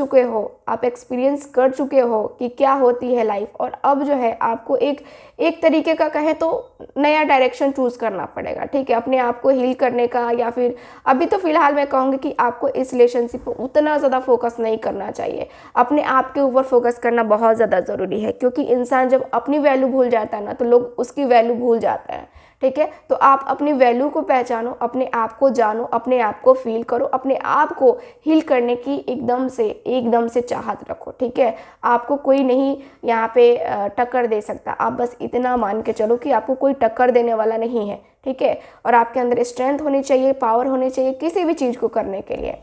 चुके हो कि क्या होती है लाइफ, और अब जो है आपको एक तरीके का कहें तो नया डायरेक्शन चूज़ करना पड़ेगा, ठीक है। अपने आप को हील करने का, या फिर अभी तो फ़िलहाल मैं कहूँगी कि आपको इस रिलेशनशिप पर उतना ज़्यादा फोकस नहीं करना चाहिए। अपने आप के ऊपर फोकस करना बहुत ज़्यादा ज़रूरी है, क्योंकि इंसान जब अपनी वैल्यू भूल जाता है ना तो लोग उसकी वैल्यू भूल जाते हैं, ठीक है। तो आप अपनी वैल्यू को पहचानो, अपने आप को जानो, अपने आप को फील करो, अपने आप को हील करने की एकदम से चाहत रखो, ठीक है। आपको कोई नहीं यहाँ पे टक्कर दे सकता। आप बस इतना मान के चलो कि आपको कोई टक्कर देने वाला नहीं है, ठीक है। और आपके अंदर स्ट्रेंथ होनी चाहिए, पावर होनी चाहिए किसी भी चीज़ को करने के लिए,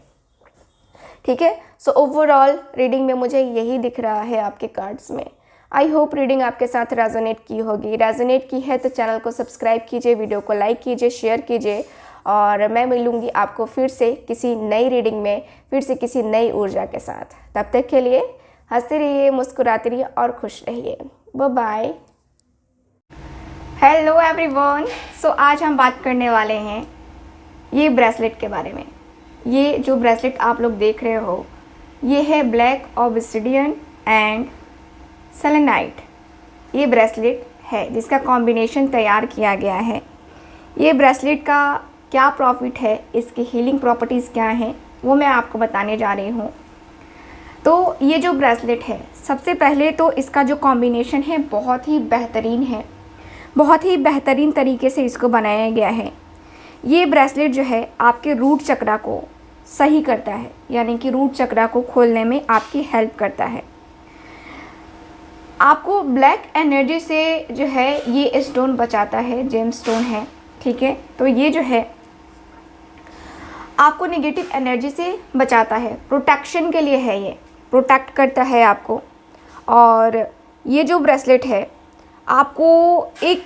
ठीक है। सो ओवरऑल रीडिंग में मुझे यही दिख रहा है आपके कार्ड्स में। आई होप रीडिंग आपके साथ रेजोनेट की होगी। रेजोनेट की है तो चैनल को सब्सक्राइब कीजिए, वीडियो को लाइक कीजिए, शेयर कीजिए, और मैं मिलूँगी आपको फिर से किसी नई रीडिंग में, फिर से किसी नई ऊर्जा के साथ। तब तक के लिए हंसते रहिए, मुस्कुराते रहिए और खुश रहिए। Bye bye. Hello everyone. So आज हम बात करने वाले हैं ये ब्रेसलेट के बारे में। ये जो ब्रेसलेट आप लोग देख रहे हो ये है ब्लैक ऑब्सिडियन एंड सेलेनाइट। ये ब्रेसलेट है जिसका कॉम्बिनेशन तैयार किया गया है। ये ब्रेसलेट का क्या प्रॉफिट है, इसकी हीलिंग प्रॉपर्टीज़ क्या हैं, वो मैं आपको बताने जा रही हूँ। तो ये जो ब्रेसलेट है, सबसे पहले तो इसका जो कॉम्बिनेशन है बहुत ही बेहतरीन है, बहुत ही बेहतरीन तरीके से इसको बनाया गया है। ये ब्रेसलेट जो है आपके रूट चक्रा को सही करता है, यानी कि रूट चक्रा को खोलने में आपकी हेल्प करता है। आपको ब्लैक एनर्जी से जो है ये स्टोन बचाता है, जेम स्टोन है, ठीक है। तो ये जो है आपको नेगेटिव एनर्जी से बचाता है, प्रोटेक्शन के लिए है, ये प्रोटेक्ट करता है आपको। और ये जो ब्रेसलेट है आपको एक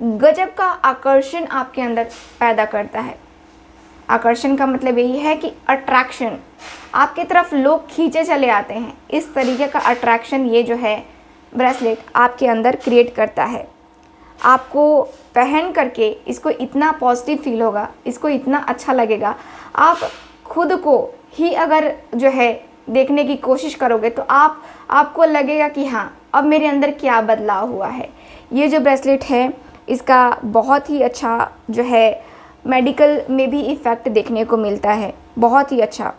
गजब का आकर्षण आपके अंदर पैदा करता है। आकर्षण का मतलब यही है कि अट्रैक्शन, आपके तरफ लोग खींचे चले आते हैं। इस तरीके का अट्रैक्शन ये जो है ब्रेसलेट आपके अंदर क्रिएट करता है। आपको पहन करके इसको इतना पॉजिटिव फील होगा, इसको इतना अच्छा लगेगा। आप खुद को ही अगर जो है देखने की कोशिश करोगे तो आपको लगेगा कि हाँ अब मेरे अंदर क्या बदलाव हुआ है। ये जो ब्रेसलेट है इसका बहुत ही अच्छा जो है मेडिकल में भी इफ़ेक्ट देखने को मिलता है, बहुत ही अच्छा।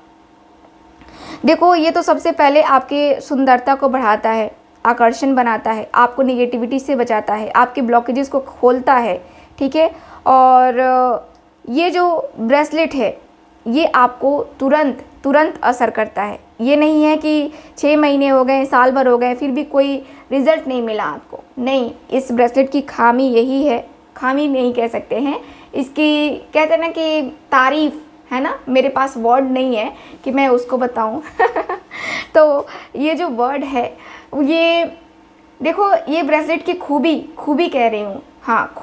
देखो ये तो सबसे पहले आपके सुंदरता को बढ़ाता है, आकर्षण बनाता है, आपको निगेटिविटी से बचाता है, आपके ब्लॉकेजेस को खोलता है, ठीक है। और ये जो ब्रेसलेट है ये आपको तुरंत असर करता है। ये नहीं है कि 6 महीने हो गए, साल भर हो गए, फिर भी कोई रिज़ल्ट नहीं मिला आपको। नहीं, इस ब्रेसलेट की खामी यही है, खामी नहीं कह सकते हैं इसकी, कहते हैं ना कि तारीफ़ है ना, मेरे पास वर्ड नहीं है कि मैं उसको बताऊं। तो ये जो वर्ड है ये देखो, ये ब्रेसलेट की खूबी कह रही हूँ, हाँ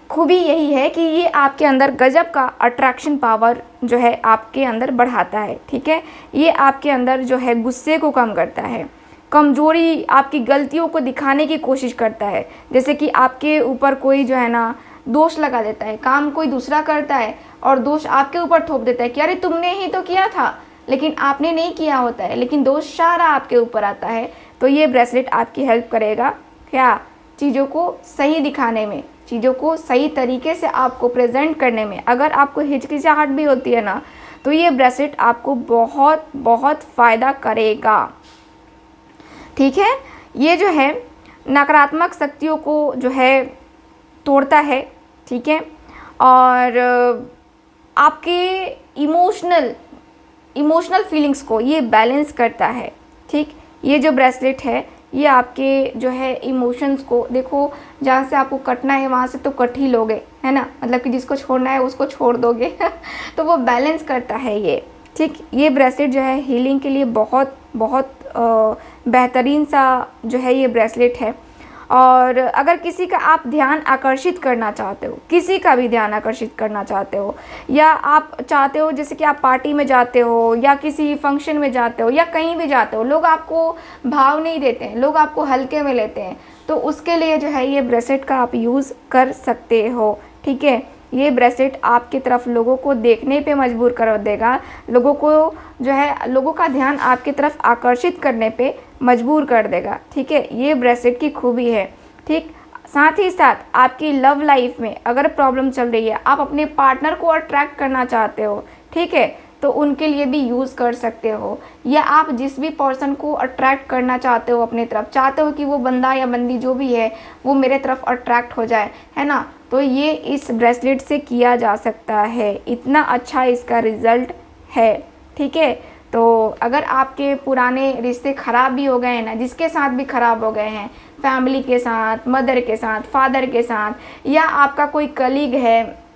खूबी यही है कि ये आपके अंदर गजब का अट्रैक्शन पावर जो है आपके अंदर बढ़ाता है, ठीक है। ये आपके अंदर जो है गुस्से को कम करता है, कमज़ोरी, आपकी गलतियों को दिखाने की कोशिश करता है। जैसे कि आपके ऊपर कोई जो है ना दोष लगा देता है, काम कोई दूसरा करता है और दोष आपके ऊपर थोप देता है कि अरे तुमने ही तो किया था, लेकिन आपने नहीं किया होता है, लेकिन दोष सारा आपके ऊपर आता है। तो ये ब्रेसलेट आपकी हेल्प करेगा क्या, चीज़ों को सही दिखाने में, चीज़ों को सही तरीके से आपको प्रेजेंट करने में। अगर आपको हिचकिचाहट भी होती है ना तो ये ब्रेसलेट आपको बहुत फ़ायदा करेगा, ठीक है। ये जो है नकारात्मक शक्तियों को जो है तोड़ता है, ठीक है। और आपके इमोशनल फीलिंग्स को ये बैलेंस करता है, ठीक। ये जो ब्रेसलेट है ये आपके जो है इमोशंस को, देखो जहाँ से आपको कटना है वहाँ से तो कट ही लोगे, है ना, मतलब कि जिसको छोड़ना है उसको छोड़ दोगे तो वो बैलेंस करता है ये। ठीक, ये ब्रेसलेट जो है हीलिंग के लिए बहुत बहुत बेहतरीन सा जो है ये ब्रेसलेट है। और अगर किसी का आप ध्यान आकर्षित करना चाहते हो, किसी का भी ध्यान आकर्षित करना चाहते हो, या आप चाहते हो जैसे कि आप पार्टी में जाते हो या किसी फंक्शन में जाते हो या कहीं भी जाते हो, लोग आपको भाव नहीं देते हैं, लोग आपको हल्के में लेते हैं, तो उसके लिए जो है ये ब्रेसलेट का आप यूज़ कर सकते हो। ठीक है, ये ब्रेसलेट आपकी तरफ लोगों को देखने पे मजबूर कर देगा, लोगों को जो है लोगों का ध्यान आपकी तरफ आकर्षित करने पे मजबूर कर देगा। ठीक है, ये ब्रेसलेट की खूबी है। ठीक, साथ ही साथ आपकी लव लाइफ में अगर प्रॉब्लम चल रही है, आप अपने पार्टनर को अट्रैक्ट करना चाहते हो, ठीक है, तो उनके लिए भी यूज़ कर सकते हो। या आप जिस भी पर्सन को अट्रैक्ट करना चाहते हो अपनी तरफ, चाहते हो कि वो बंदा या बंदी जो भी है वो मेरे तरफ अट्रैक्ट हो जाए, है ना, तो ये इस ब्रेसलेट से किया जा सकता है। इतना अच्छा इसका रिज़ल्ट है। ठीक है, तो अगर आपके पुराने रिश्ते ख़राब भी हो गए हैं ना, जिसके साथ भी ख़राब हो गए हैं, फैमिली के साथ, मदर के साथ, फादर के साथ, या आपका कोई कलीग है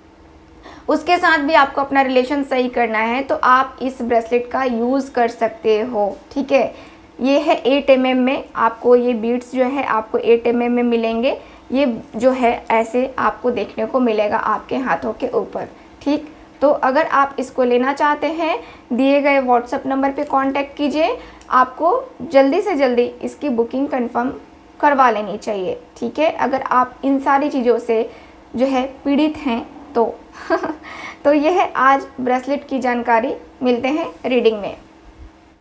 उसके साथ भी आपको अपना रिलेशन सही करना है, तो आप इस ब्रेसलेट का यूज़ कर सकते हो। ठीक है, ये है 8 mm में, आपको ये बीड्स जो है आपको 8 mm में मिलेंगे। ये जो है ऐसे आपको देखने को मिलेगा आपके हाथों के ऊपर। ठीक, तो अगर आप इसको लेना चाहते हैं, दिए गए व्हाट्सएप नंबर पे कांटेक्ट कीजिए, आपको जल्दी से जल्दी इसकी बुकिंग कंफर्म करवा लेनी चाहिए। ठीक है, अगर आप इन सारी चीज़ों से जो है पीड़ित हैं तो तो यह है आज ब्रेसलेट की जानकारी। मिलते हैं रीडिंग में।